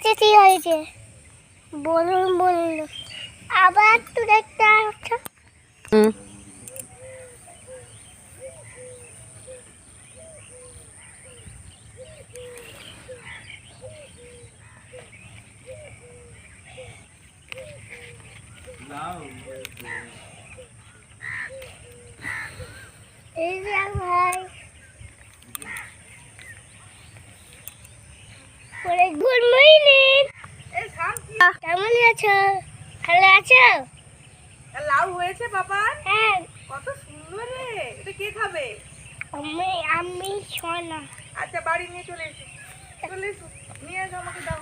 চেঁচি হয়েছে, বলুন বলুন আবার একটু দেখতে আসছো। এই যে ভাই গুড মর্নিং, কেমন আছো? ভালো আছো? লাউ হয়েছে বাবা? হ্যাঁ। কত সুন্দর রে, এটা কে খাবে? আমি সোনা। আচ্ছা বাড়ি নিয়ে চলে এসো, চলে এসো, নিয়ে এসো, আমাকে দাও।